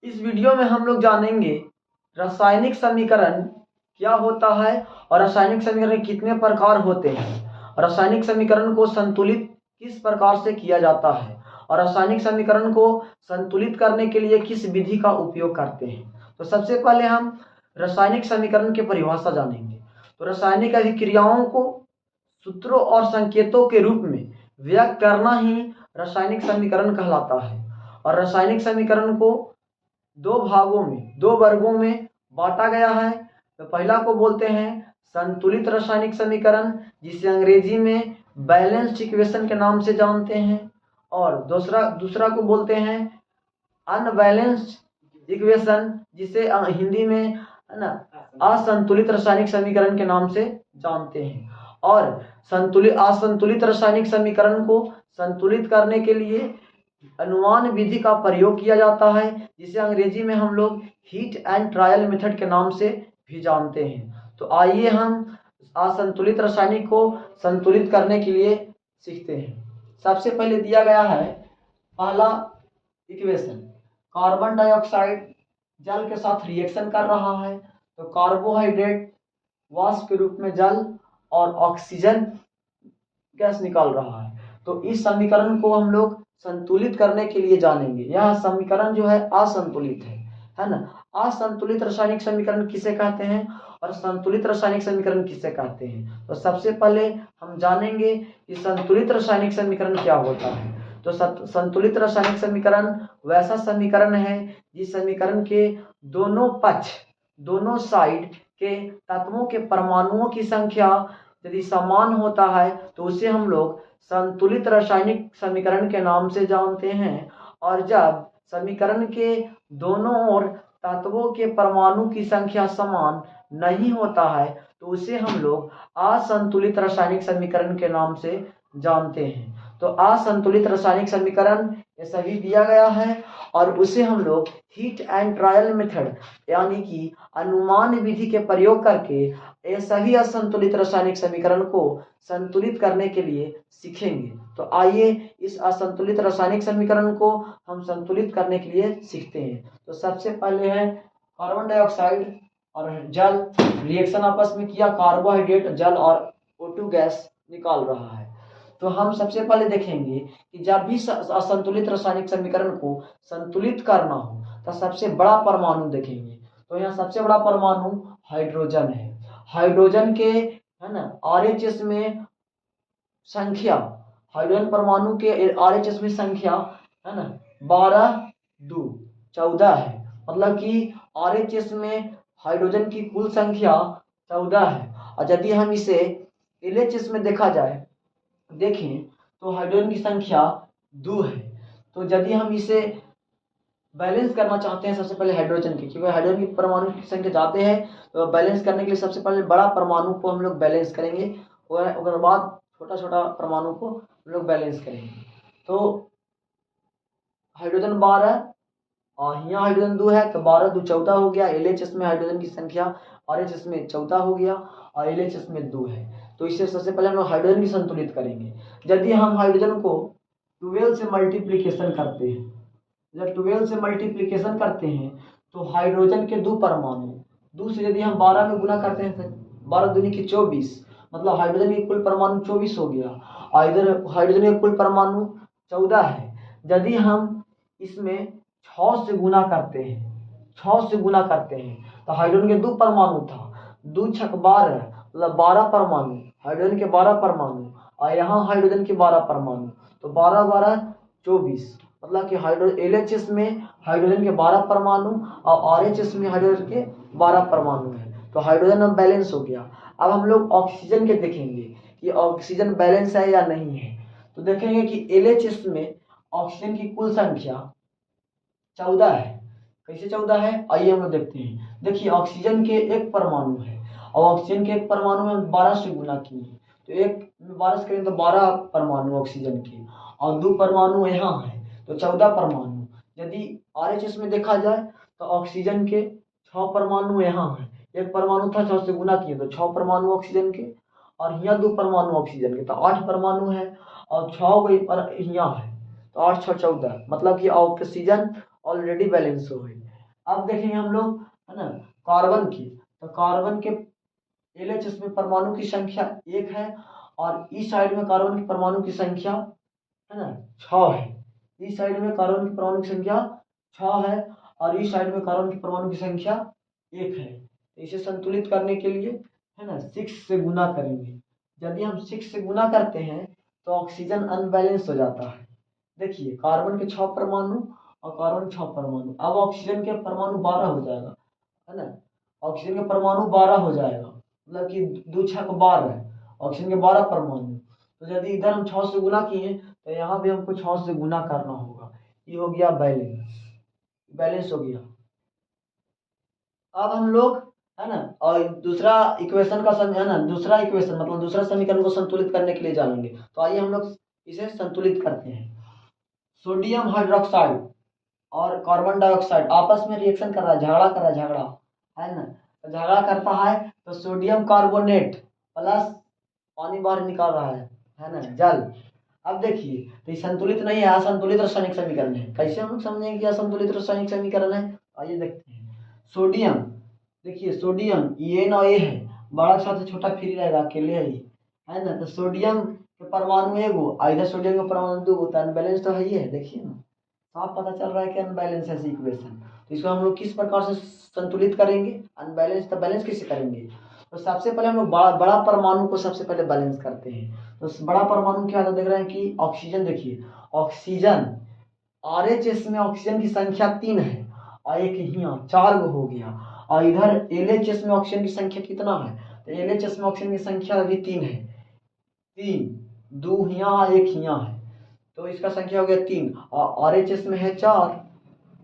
इस वीडियो में हम लोग जानेंगे रासायनिक समीकरण क्या होता है और रासायनिक समीकरण कितने प्रकार होते हैं। रासायनिक समीकरण को संतुलित किस प्रकार से किया जाता है और रासायनिक समीकरण को संतुलित करने के लिए किस विधि का उपयोग करते हैं। तो सबसे पहले हम रासायनिक समीकरण की परिभाषा जानेंगे। तो रासायनिक अभिक्रियाओं को सूत्रों और संकेतों के रूप में व्यक्त करना ही रासायनिक समीकरण कहलाता है। और रासायनिक समीकरण को दो वर्गों में बांटा गया है। तो पहला को बोलते हैं संतुलित रासायनिक समीकरण, जिसे अंग्रेजी में बैलेंस्ड इक्वेशन के नाम से जानते हैं, और दूसरा को बोलते हैं अनबैलेंस्ड इक्वेशन, जिसे हिंदी में है ना असंतुलित रासायनिक समीकरण के नाम से जानते हैं। और असंतुलित रासायनिक समीकरण को संतुलित करने के लिए अनुमान विधि का प्रयोग किया जाता है, जिसे अंग्रेजी में हम लोग हीट एंड ट्रायल मेथड के नाम से भी जानते हैं। तो आइए हम असंतुलित रासायनिक को संतुलित करने के लिए सीखते हैं। सबसे पहले दिया गया है पहला इक्वेशन, कार्बन डाइऑक्साइड जल के साथ रिएक्शन कर रहा है, तो कार्बोहाइड्रेट वाष्प के रूप में जल और ऑक्सीजन गैस निकाल रहा है। तो इस समीकरण को हम लोग संतुलित करने के लिए जानेंगे। यह समीकरण जो है असंतुलित है ना। असंतुलित रासायनिक समीकरण किसे कहते हैं और संतुलित रासायनिक समीकरण किसे कहते हैं। तो सबसे पहले हम जानेंगे कि संतुलित रासायनिक समीकरण क्या होता है। तो संतुलित रासायनिक समीकरण वैसा समीकरण है जिस समीकरण के दोनों साइड के तत्वों के परमाणुओं की संख्या यदि समान होता है तो उसे हम लोग संतुलित रासायनिक समीकरण के नाम से जानते हैं। और जब समीकरण के दोनों ओर तत्वों के परमाणु की संख्या समान नहीं होता है तो उसे हम लोग असंतुलित रासायनिक समीकरण के नाम से जानते हैं। तो असंतुलित रासायनिक समीकरण ये सभी दिया गया है और उसे हम लोग हीट एंड ट्रायल मेथड यानी कि अनुमान विधि के प्रयोग करके ये सभी असंतुलित रासायनिक समीकरण को संतुलित करने के लिए सीखेंगे। तो आइए इस असंतुलित रासायनिक समीकरण को हम संतुलित करने के लिए सीखते हैं। तो सबसे पहले है कार्बन डाइऑक्साइड और जल रिएक्शन आपस में किया, कार्बोहाइड्रेट जल और O2 गैस निकाल रहा है। तो हम सबसे पहले देखेंगे कि जब भी असंतुलित रासायनिक समीकरण को संतुलित करना हो तो सबसे बड़ा परमाणु देखेंगे। तो यहाँ सबसे बड़ा परमाणु हाइड्रोजन है। हाइड्रोजन के है ना RHS में संख्या, हाइड्रोजन परमाणु के RHS में संख्या है ना 12 2 14 है। मतलब कि RHS में हाइड्रोजन की कुल संख्या 14 है। और यदि हम इसे LHS में देखा जाए देखें तो हाइड्रोजन की संख्या 2 है। तो यदि हम इसे बैलेंस करना चाहते हैं सबसे पहले हाइड्रोजन की, क्योंकि हाइड्रोजन की परमाणु की संख्या ज़्यादा है, तो बैलेंस करने के लिए सबसे पहले बड़ा परमाणु को हम लोग बैलेंस करेंगे और उसके बाद छोटा छोटा परमाणु को हम लोग बैलेंस करेंगे। तो हाइड्रोजन 12 और यहाँ हाइड्रोजन 2 है, तो 12 2 14 हो गया। LHS में हाइड्रोजन की संख्या RHS में 14 हो गया और LHS में 2 है। तो इससे सबसे पहले हम लोग हाइड्रोजन की संतुलित करेंगे। यदि हम हाइड्रोजन को 12 से मल्टीप्लिकेशन करते हैं, जब 12 से मल्टीप्लिकेशन करते हैं तो हाइड्रोजन के 2 परमाणु 2 से यदि हम 12 में गुना करते हैं तो 12 दूनी की 24, मतलब हाइड्रोजन के कुल परमाणु 24 हो गया और इधर हाइड्रोजन के कुल परमाणु 14 है। यदि हम इसमें 6 से गुना करते हैं तो हाइड्रोजन के 2 परमाणु था, 2 छक 12 मतलब 12 परमाणु, हाइड्रोजन के 12 परमाणु और यहाँ हाइड्रोजन के 12 परमाणु, तो 12 12 24, मतलब कि LHS में हाइड्रोजन के 12 परमाणु और RHS में हाइड्रोजन के 12 परमाणु है। तो हाइड्रोजन अब बैलेंस हो गया। अब हम लोग ऑक्सीजन के देखेंगे कि ऑक्सीजन बैलेंस है या नहीं है। तो देखेंगे कि LHS में ऑक्सीजन की कुल संख्या 14 है। कैसे 14 है आइए हम लोग देखते हैं। देखिए ऑक्सीजन के 1 परमाणु है और ऑक्सीजन के 1 परमाणु में 12 से गुना किए, तो 1 में 12 से करें तो 12 परमाणु ऑक्सीजन के और 2 परमाणु यहाँ है तो 14 परमाणु। यदि RHS में देखा जाए तो ऑक्सीजन के 6 परमाणु यहाँ है, 1 परमाणु था 6 से गुना किए तो 6 परमाणु ऑक्सीजन के और यहाँ 2 परमाणु ऑक्सीजन के, तो 8 परमाणु है और 6 यहाँ है तो 8 6 14, मतलब कि ऑक्सीजन ऑलरेडी बैलेंस हो गई। अब देखेंगे हम लोग, है ना, कार्बन की। तो कार्बन के LHS में परमाणु की संख्या 1 है, और इस साइड में कार्बन की परमाणु की संख्या, है ना, 6 है। इस साइड में कार्बन की परमाणु की संख्या 6 है, और इस साइड में कार्बन की परमाणु की संख्या 1 है। तो इसे संतुलित करने के लिए, है ना, 6 से गुना करेंगे। यदि हम 6 से गुना करते हैं तो ऑक्सीजन अनबैलेंस हो जाता है। देखिए, कार्बन के 6 परमाणु और कार्बन 6 परमाणु, अब ऑक्सीजन के परमाणु 12 हो जाएगा, है ना। ऑक्सीजन के परमाणु 12 हो जाएगा, मतलब कि 2 6 को 12 है, ऑक्सीजन के 12 परमाणु। तो यदि इधर हम 6 से गुना किए तो यहाँ भी हमको 6 से गुना करना होगा। ये हो गया बैलेंस, बैलेंस हो गया। अब हम लोग, है ना, और दूसरा इक्वेशन का है ना, दूसरा इक्वेशन मतलब दूसरा समीकरण को संतुलित करने के लिए जानेंगे। तो आइए हम लोग इसे संतुलित करते हैं। सोडियम हाइड्रोक्साइड और कार्बन डाइऑक्साइड आपस में रिएक्शन कर रहा है, झगड़ा कर रहा है, झगड़ा, है ना। तो झगड़ा करता है तो सोडियम कार्बोनेट प्लस पानी बाहर निकाल रहा है ना, जल। अब देखिए, तो ये संतुलित नहीं है, असंतुलित रासायनिक समीकरण है। कैसे हम लोग समझेंगे कि असंतुलित रासायनिक समीकरण है? आइए देखते हैं। सोडियम, देखिए सोडियम ये ना ये है, बड़ा के साथ छोटा फ्री रहेगा, अकेले है ना। तो सोडियम के परमाणु एगो, इधर सोडियम के परमाणु दो, तो अनबैलेंस तो है ही है। देखिए ना, साफ पता चल रहा है कि अनबैलेंस है इक्वेशन। तो इसको हम लोग किस प्रकार से संतुलित करेंगे? अनबैलेंस तो बैलेंस कैसे करेंगे? तो सबसे पहले हम लोग बड़ा परमाणु को सबसे पहले बैलेंस करते हैं। तो बड़ा परमाणु क्या था, देख रहे हैं कि ऑक्सीजन। देखिए ऑक्सीजन, RHS में ऑक्सीजन की संख्या 3 है, और एक यहाँ 4 गो हो गया। और इधर LHS में ऑक्सीजन की संख्या कितना है? तो LHS में ऑक्सीजन की संख्या अभी 3 है, 3, 2 यहाँ, 1 यहाँ है, तो इसका संख्या हो गया 3। और RHS में है 4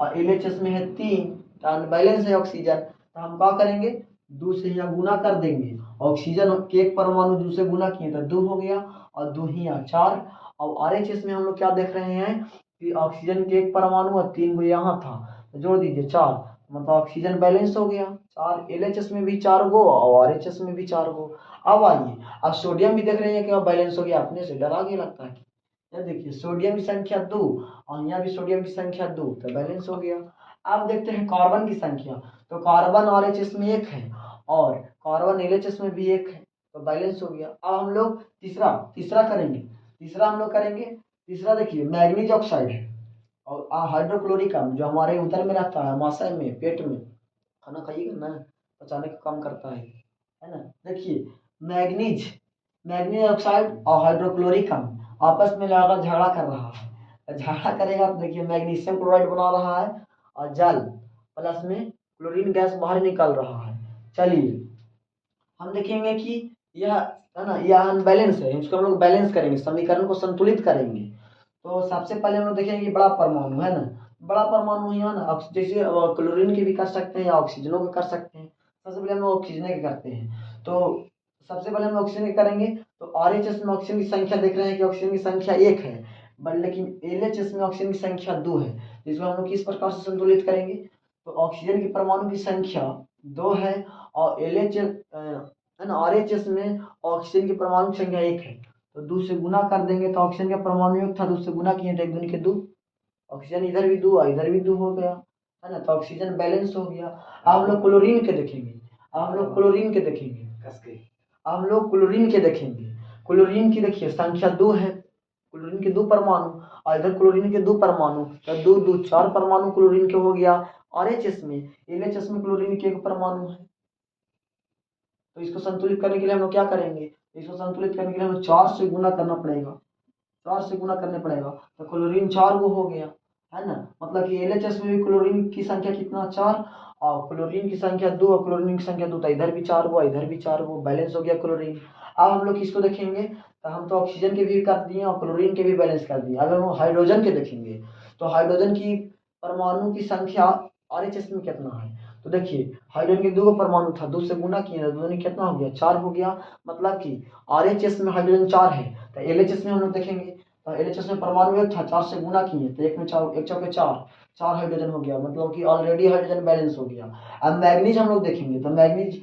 और LHS में है 3, तो अनबैलेंस है ऑक्सीजन। तो हम क्या करेंगे, 2 से यहाँ गुना कर देंगे। ऑक्सीजन के एक परमाणु 2 से गुना किए तो 2 हो गया, और 2 ही यहाँ 4। और RHS में हम लोग क्या देख रहे हैं कि ऑक्सीजन के एक परमाणु और 3 गो यहाँ था, तो जोड़ दीजिए 4, मतलब ऑक्सीजन बैलेंस हो गया। 4 LHS में भी 4 गो और RHS में भी 4 गो। अब आइए, अब सोडियम भी देख रहे हैं कि बैलेंस हो गया। अपने से डरा के लगता है, ये देखिए सोडियम की संख्या 2 और यहाँ भी सोडियम की संख्या 2, तो बैलेंस हो गया। अब देखते हैं कार्बन की संख्या। तो कार्बन RHS में 1 है और कार्बन LHS में भी 1 है, तो बैलेंस हो गया। अब हम लोग तीसरा तीसरा करेंगे। तीसरा देखिए मैग्नीज ऑक्साइड है और हाइड्रोक्लोरिक अम्ल, जो हमारे उदर में रहता है, आमाशय में, पेट में खाना खाइएगा ना, पचाने का काम करता है ना। देखिए मैग्नीज, मैग्नीज ऑक्साइड और हाइड्रोक्लोरिक अम्ल आपस में लड़का झगड़ा कर रहा है। झगड़ा करेगा तो देखिए मैग्नीशियम क्लोराइड बना रहा है, और जल प्लस में क्लोरीन गैस बाहर निकल रहा है। चलिए हम देखेंगे कि यह, है ना, यह अनबैलेंस है, इसको हम लोग बैलेंस करेंगे, समीकरण को संतुलित करेंगे। तो सबसे पहले हम लोग देखेंगे कि बड़ा परमाणु, है ना, बड़ा परमाणु ही है ना, जैसे क्लोरीन के भी कर सकते हैं या ऑक्सीजनों के कर सकते हैं। सबसे पहले हम लोग ऑक्सीजन के करते हैं। तो सबसे पहले हम ऑक्सीजन के करेंगे। तो RHS में ऑक्सीजन की संख्या देख रहे हैं कि ऑक्सीजन की संख्या 1 है, बट लेकिन LHS में ऑक्सीजन की संख्या 2 है। जिसको हम लोग किस प्रकार से संतुलित करेंगे? तो ऑक्सीजन की परमाणु की संख्या 2 है और है ना, RHS में ऑक्सीजन की परमाणु की संख्या 1 है, तो 2 से गुना कर देंगे। तो ऑक्सीजन का परमाणु 1 था, 2 से गुना किए तो 1 दूनी के 2, ऑक्सीजन इधर भी 2 और इधर भी 2 हो गया, है ना। तो ऑक्सीजन बैलेंस हो गया। अब हम लोग क्लोरीन के देखेंगे। अब हम लोग क्लोरीन के देखेंगे। अब हम लोग क्लोरीन के देखेंगे। क्लोरीन की देखिए संख्या 2 है, क्लोरीन के 2 परमाणु, और इधर क्लोरीन के 2 परमाणु, तो 2 2 4 परमाणु क्लोरीन के हो गया। RHS में, LHS में क्लोरीन के 1 परमाणु है। तो इसको संतुलित करने के लिए हम लोग क्या करेंगे? इसको संतुलित करने के लिए हमें 4 से गुना करना पड़ेगा, 4 से गुना करने पड़ेगा। तो क्लोरीन 4 गो हो गया, है ना। मतलब कि LHS में भी क्लोरीन की संख्या कितना, 4, और क्लोरीन की संख्या 2 और क्लोरीन की संख्या 2, तो इधर भी 4 गो इधर भी 4 गो, बैलेंस हो गया क्लोरीन। अब हम लोग किसको देखेंगे? तो हम तो ऑक्सीजन के भी कर दिए और क्लोरीन के भी बैलेंस कर दिए। अगर हम हाइड्रोजन के देखेंगे तो हाइड्रोजन की परमाणु की संख्या RHS में कितना है? तो देखिए हाइड्रोजन के 2 परमाणु था, 2 से गुना किए तो दोनों कितना हो गया, 4 हो गया। मतलब कि RHS में हाइड्रोजन 4 है, तो LHS में हम लोग देखेंगे तो LHS में परमाणु 1 था, 4 से गुना किए तो 1 में 4, 1 चौके 4, 4 हाइड्रोजन हो गया। मतलब कि ऑलरेडी हाइड्रोजन बैलेंस हो गया। अब मैग्नीज हम लोग देखेंगे तो मैग्नीज,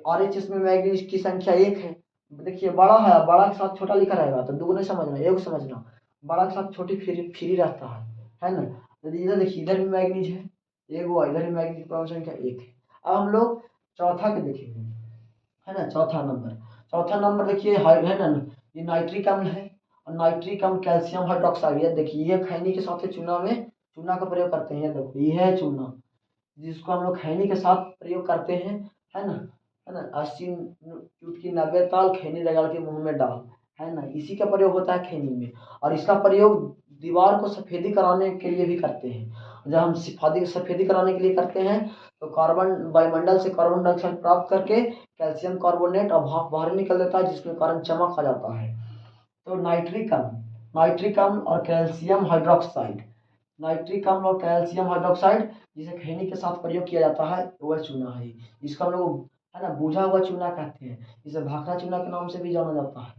RHS में मैग्नीज की संख्या 1 है। देखिए बड़ा है, बड़ा के साथ छोटा लिखा रहेगा तो दो नहीं समझना, एक समझना, बड़ा के साथ छोटी फ्री फ्री रहता है ना। यदि इधर देखिए इधर भी मैग्नीज है, एक हुआ, इधर भी मैग्नीफिक परमाणु संख्या एक है। अब हम लोग चौथा के देखेंगे, है ना। चौथा नंबर देखिए है ना, ये नाइट्रिक अम्ल है, और नाइट्रिक अम्ल कैल्शियम हाइड्रोक्साइड। ये देखिए ये खैनी के साथ चूना में चूना का प्रयोग करते हैं। ये देखो ये है चूना, जिसको हम लोग खैनी के साथ प्रयोग करते हैं, है ना। 80 चुटकी 90 ताल खैनी रगड़ के मुंह में डाल, है ना। इसी का प्रयोग होता है खैनी में, और इसका प्रयोग दीवार को सफेदी कराने के लिए भी करते हैं। जब हम सफेदी कराने के लिए करते हैं तो कार्बन वायुमंडल से कार्बन डाइऑक्साइड प्राप्त करके कैल्शियम कार्बोनेट और भाप बाहर निकल देता है, जिसके कारण चमक आ जाता है। तो नाइट्रिक अम्ल और कैल्शियम हाइड्रोक्साइड, नाइट्रिक अम्ल और कैल्शियम हाइड्रोक्साइड जिसे खैनी के साथ प्रयोग किया जाता है, वह चूना है। इसको हम लोग, है ना, बुझा हुआ चूना कहते हैं। इसे भाखड़ा चूना के नाम से भी जाना जाता है।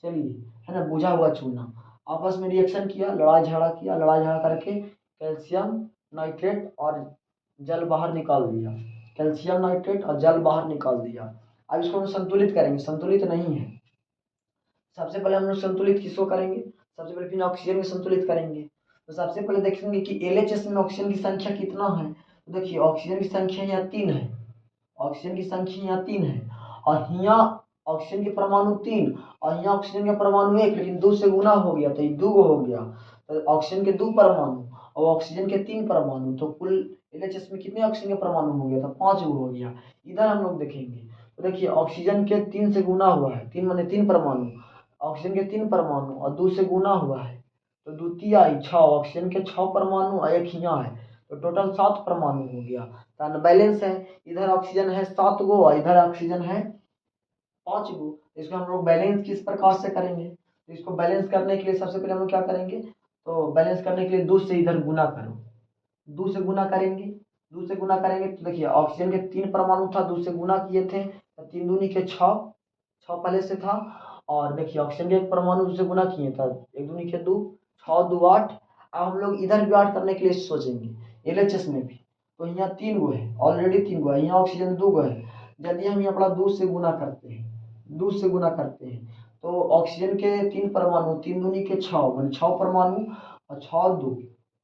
चलिए, है ना, बुझा हुआ चूना आपस में रिएक्शन किया, लड़ाई झगड़ा करके कैल्शियम नाइट्रेट और जल बाहर निकाल दिया, कैल्शियम नाइट्रेट और जल बाहर निकाल दिया। अब इसको हम संतुलित करेंगे, संतुलित नहीं है। सबसे पहले हम लोग संतुलित किसको करेंगे, सबसे पहले फिर ऑक्सीजन को संतुलित करेंगे। तो सबसे पहले देखेंगे कि एलएचएस में ऑक्सीजन की संख्या कितना है। तो देखिए ऑक्सीजन की संख्या यहाँ 3 है, ऑक्सीजन की संख्या यहाँ 3 है, और यहाँ ऑक्सीजन के परमाणु 3 और यहाँ ऑक्सीजन के परमाणु 1, लेकिन 2 से गुना हो गया तो ये 2 हो गया। तो ऑक्सीजन के 2 परमाणु और ऑक्सीजन के 3 परमाणु, तो कुल एलएचएस में कितने ऑक्सीजन के परमाणु हो गया, तो 5 हो गया। इधर हम लोग देखेंगे तो देखिए ऑक्सीजन के 3 से गुना हुआ है, 3 माने 3 परमाणु, ऑक्सीजन के 3 परमाणु और 2 से गुना हुआ है तो द्वितीय आई 6, ऑक्सीजन के 6 परमाणु और एक यहाँ है, तो टोटल 7 परमाणु हो गया। तो अनबैलेंस है, इधर ऑक्सीजन है 7 गो और इधर ऑक्सीजन है 5 गो। इसको हम लोग बैलेंस किस प्रकार से करेंगे, तो इसको बैलेंस करने के लिए सबसे पहले हम लोग क्या करेंगे, तो बैलेंस करने के लिए 2 से इधर गुना करो, 2 से गुना करेंगे, 2 से गुना करेंगे तो देखिए ऑक्सीजन के 3 परमाणु था, 2 से गुना किए थे तो 3 दूनी के 6 पहले से था, और देखिए ऑक्सीजन के 1 परमाणु 2 से गुना किए था, 1 दूनी के 2, 6 2 8। अब हम लोग इधर भी 8 करने के लिए सोचेंगे एलएचएस में भी, तो यहाँ 3 गो है, ऑलरेडी 3 गो है, यहाँ ऑक्सीजन 2 गो है। यदि हम यहाँ अपना 2 से गुना करते हैं, 2 से गुना करते हैं तो ऑक्सीजन के 3 परमाणु 3 दूनी के 6 मान 6 परमाणु और 6 2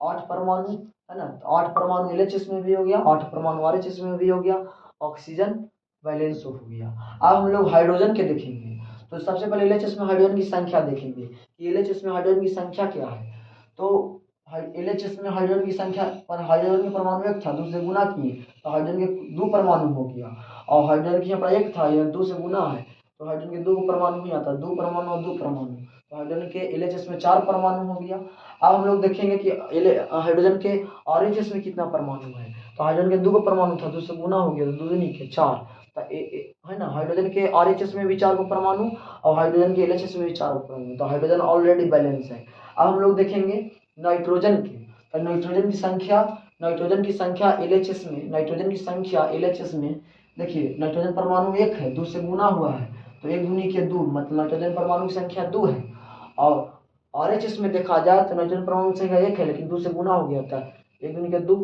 8 परमाणु, है ना। तो 8 परमाणु एलएचएस में भी हो गया, 8 परमाणु आरएचएस में भी हो गया, ऑक्सीजन बैलेंस हो गया। अब हम लोग हाइड्रोजन के देखेंगे, तो सबसे पहले एलएचएस में हाइड्रोजन की संख्या देखेंगे कि एलएचएस में हाइड्रोजन की संख्या क्या है। तो एलएचएस में हाइड्रोजन की संख्या पर हाइड्रोजन के परमाणु 1 था, 2 से गुना किए तो हाइड्रोजन के 2 परमाणु हो गया, और हाइड्रोजन की यहाँ पर 1 था, यह 2 से गुना है तो हाइड्रोजन के 2 परमाणु ही आता, 2 परमाणु और 2 परमाणु, तो हाइड्रोजन के एलएचएस में 4 परमाणु हो गया। अब हम लोग देखेंगे कि हाइड्रोजन के आरएचएस में कितना परमाणु है, तो हाइड्रोजन के 2 परमाणु था, 2 से गुना हो गया तो 2 दूनी के 4, है ना। हाइड्रोजन के आरएचएस में भी 4 को परमाणु और हाइड्रोजन के एलएचएस में भी 4 को परमाणु, तो हाइड्रोजन ऑलरेडी बैलेंस है। अब हम लोग देखेंगे नाइट्रोजन के, तो नाइट्रोजन की संख्या एलएचएस में, नाइट्रोजन की संख्या एलएचएस में देखिए नाइट्रोजन परमाणु 1 है, 2 से गुना हुआ है तो 1 दूनी के 2, मतलब नाइट्रोजन परमाणु की संख्या 2 है। और आरएचएस में देखा जाए तो नाइट्रोजन परमाणु की संख्या 1 है, लेकिन 2 से गुना हो गया था, 1 दूनी के 2,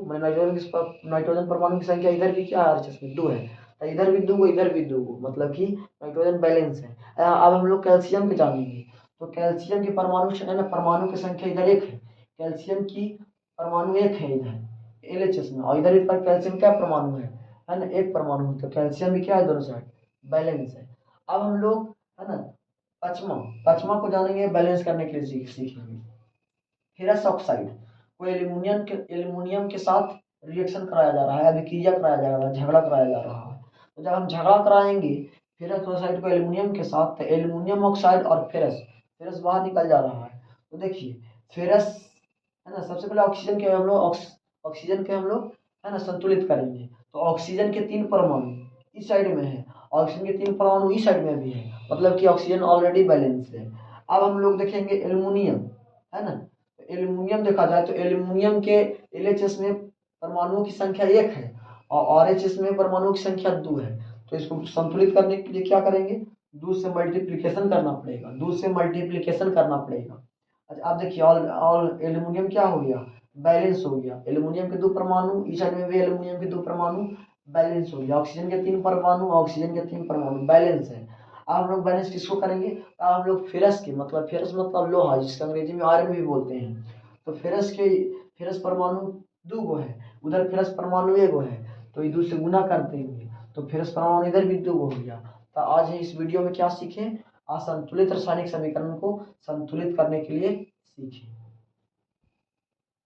नाइट्रोजन परमाणु की संख्या इधर भी क्या है, आरएचएस में 2 है, तो इधर भी 2 इधर भी 2, मतलब कि नाइट्रोजन बैलेंस है। अब हम लोग कैल्शियम के जानेंगे, तो कैल्शियम के परमाणु है ना, परमाणु की संख्या इधर 1 है, कैल्शियम की परमाणु 1 है इधर एलएचएस में, और इधर पर कैल्शियम क्या परमाणु है ना, 1 परमाणु, तो कैल्शियम भी क्या है, दोनों साइड बैलेंस है। अब हम लोग, है ना, पचमा को जानेंगे, बैलेंस करने के लिए सीखेंगे। फेरस ऑक्साइड को एल्यूमिनियम के साथ रिएक्शन कराया जा रहा है, अभिक्रिया कराया जा रहा है, झगड़ा कराया जा रहा है। तो जब हम झगड़ा कराएंगे फेरस ऑक्साइड को एल्यूमिनियम के साथ, तो एल्यूमिनियम ऑक्साइड और फेरस बाहर निकल जा रहा है। तो देखिए फेरस, है ना, सबसे पहले ऑक्सीजन के हम लोग है ना संतुलित करेंगे, तो ऑक्सीजन के 3 परमाणु इस साइड में है, ऑक्सीजन के 3 परमाणु इस साइड में भी है, मतलब कि ऑक्सीजन ऑलरेडी बैलेंस है। अब हम लोग देखेंगे एल्यूमिनियम, है ना, तो एल्यूमिनियम देखा जाए तो एल्यूमिनियम के एलएचएस में परमाणुओं की संख्या 1 है और आरएचएस में परमाणुओं की संख्या 2 है, तो इसको संतुलित करने के लिए क्या करेंगे, 2 से मल्टीप्लिकेशन करना पड़ेगा, 2 से मल्टीप्लिकेशन करना पड़ेगा। अच्छा आप देखिए ऑल एल्यूमिनियम क्या हो गया, बैलेंस हो गया, एल्यूमिनियम के 2 परमाणु इस साइड में भी एल्यूमिनियम के 2 परमाणु बैलेंस हो गया, ऑक्सीजन के 3 परमाणु ऑक्सीजन के 3 परमाणु बैलेंस है। अब हम लोग बैलेंस किसको करेंगे, अब हम लोग फेरस के, मतलब लोहा, जिसका अंग्रेजी में आयरन भी बोलते हैं, तो फेरस परमाणु दो गो है, उधर फेरस परमाणु एगो है, तो ये 2 से गुना कर देंगे तो फेरस परमाणु इधर भी 2 गो हो गया। तो आज इस वीडियो में क्या सीखे, असंतुलित रासायनिक समीकरण को संतुलित करने के लिए सीखे।